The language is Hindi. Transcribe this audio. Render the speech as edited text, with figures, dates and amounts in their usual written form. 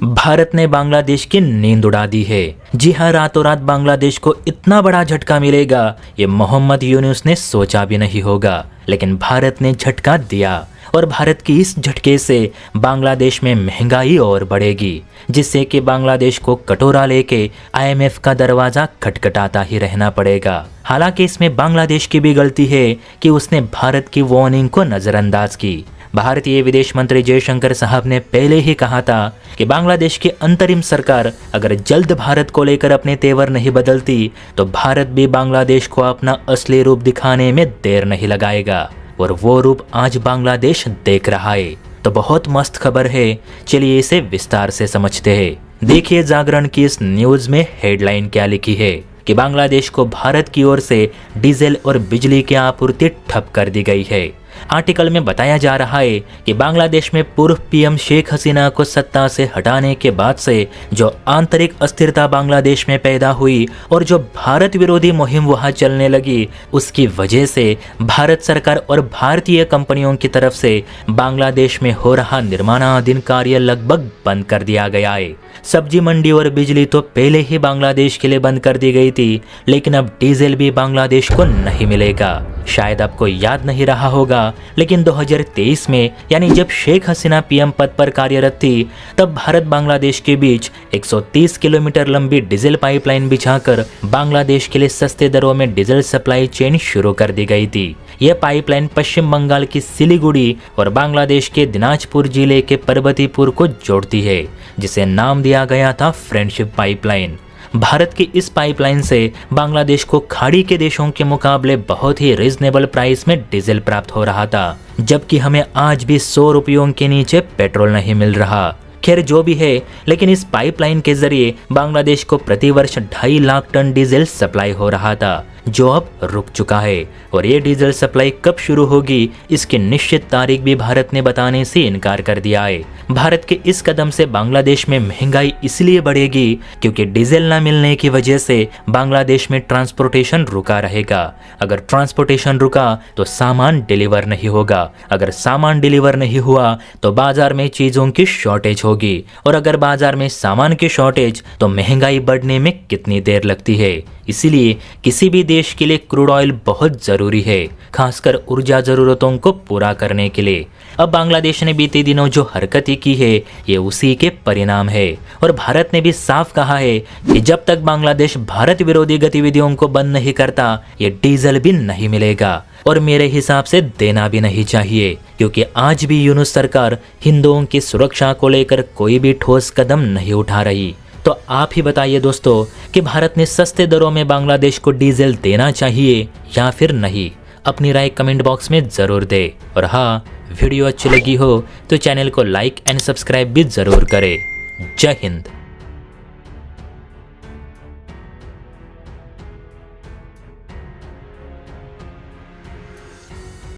भारत ने बांग्लादेश की नींद उड़ा दी है। जी हाँ, रातों रात बांग्लादेश को इतना बड़ा झटका मिलेगा ये मोहम्मद यूनुस ने सोचा भी नहीं होगा, लेकिन भारत ने झटका दिया और भारत की इस झटके से बांग्लादेश में महंगाई और बढ़ेगी, जिससे कि बांग्लादेश को कटोरा लेके IMF का दरवाजा खटखटाता ही रहना पड़ेगा। हालांकि इसमें बांग्लादेश की भी गलती है कि उसने भारत की वार्निंग को नजरअंदाज की। भारतीय विदेश मंत्री जयशंकर साहब ने पहले ही कहा था कि बांग्लादेश की अंतरिम सरकार अगर जल्द भारत को लेकर अपने तेवर नहीं बदलती तो भारत भी बांग्लादेश को अपना असली रूप दिखाने में देर नहीं लगाएगा, और वो रूप आज बांग्लादेश देख रहा है। तो बहुत मस्त खबर है, चलिए इसे विस्तार से समझते हैं। देखिए जागरण की इस न्यूज में हेडलाइन क्या लिखी है कि बांग्लादेश को भारत की ओर से डीजल और बिजली की आपूर्ति ठप कर दी गई है। आर्टिकल में बताया जा रहा है कि बांग्लादेश में पूर्व PM शेख हसीना को सत्ता से हटाने के बाद से जो आंतरिक अस्थिरता बांग्लादेश में पैदा हुई और जो भारत विरोधी मुहिम वहां चलने लगी, उसकी वजह से भारत सरकार और भारतीय कंपनियों की तरफ से बांग्लादेश में हो रहा निर्माणाधीन कार्य लगभग बंद कर दिया गया है। सब्जी मंडी और बिजली तो पहले ही बांग्लादेश के लिए बंद कर दी गई थी, लेकिन अब डीजल भी बांग्लादेश को नहीं मिलेगा। शायद आपको याद नहीं रहा होगा, लेकिन 2023 में यानी जब शेख हसीना PM पद पर कार्यरत थी, तब भारत बांग्लादेश के बीच 130 किलोमीटर लंबी डीजल पाइपलाइन बिछाकर बांग्लादेश के लिए सस्ते दरों में डीजल सप्लाई चेन शुरू कर दी गई थी। यह पाइपलाइन पश्चिम बंगाल की सिलीगुड़ी और बांग्लादेश के दिनाजपुर जिले के पर्वतीपुर को जोड़ती है, जिसे नाम दिया गया था फ्रेंडशिप पाइपलाइन। भारत की इस पाइपलाइन से बांग्लादेश को खाड़ी के देशों के मुकाबले बहुत ही रीजनेबल प्राइस में डीजल प्राप्त हो रहा था, जबकि हमें आज भी 100 रुपयों के नीचे पेट्रोल नहीं मिल रहा। खैर जो भी है, लेकिन इस पाइपलाइन के जरिए बांग्लादेश को प्रति वर्ष 2.5 लाख टन डीजल सप्लाई हो रहा था, जो अब रुक चुका है। और ये डीजल सप्लाई कब शुरू होगी इसकी निश्चित तारीख भी भारत ने बताने से इनकार कर दिया है। भारत के इस कदम से बांग्लादेश में महंगाई इसलिए बढ़ेगी क्योंकि डीजल न मिलने की वजह से बांग्लादेश में ट्रांसपोर्टेशन रुका रहेगा। अगर ट्रांसपोर्टेशन रुका तो सामान डिलीवर नहीं होगा, अगर सामान डिलीवर नहीं हुआ तो बाजार में चीजों की शॉर्टेज होगी, और अगर बाजार में सामान की शॉर्टेज तो महंगाई बढ़ने में कितनी देर लगती है। इसीलिए किसी भी देश के लिए क्रूड ऑयल बहुत जरूरी है, खासकर ऊर्जा जरूरतों को पूरा करने के लिए। अब बांग्लादेश ने बीते दिनों जो हरकतें की है ये उसी के परिणाम है, और भारत ने भी साफ कहा है कि जब तक बांग्लादेश भारत विरोधी गतिविधियों को बंद नहीं करता ये डीजल भी नहीं मिलेगा, और मेरे हिसाब से देना भी नहीं चाहिए, क्योंकि आज भी यूनुस सरकार हिंदुओं की सुरक्षा को लेकर कोई भी ठोस कदम नहीं उठा रही। तो आप ही बताइए दोस्तों कि भारत ने सस्ते दरों में बांग्लादेश को डीजल देना चाहिए या फिर नहीं। अपनी राय कमेंट बॉक्स में जरूर दे, और हाँ, वीडियो अच्छी लगी हो तो चैनल को लाइक एंड सब्सक्राइब भी जरूर करें। जय हिंद।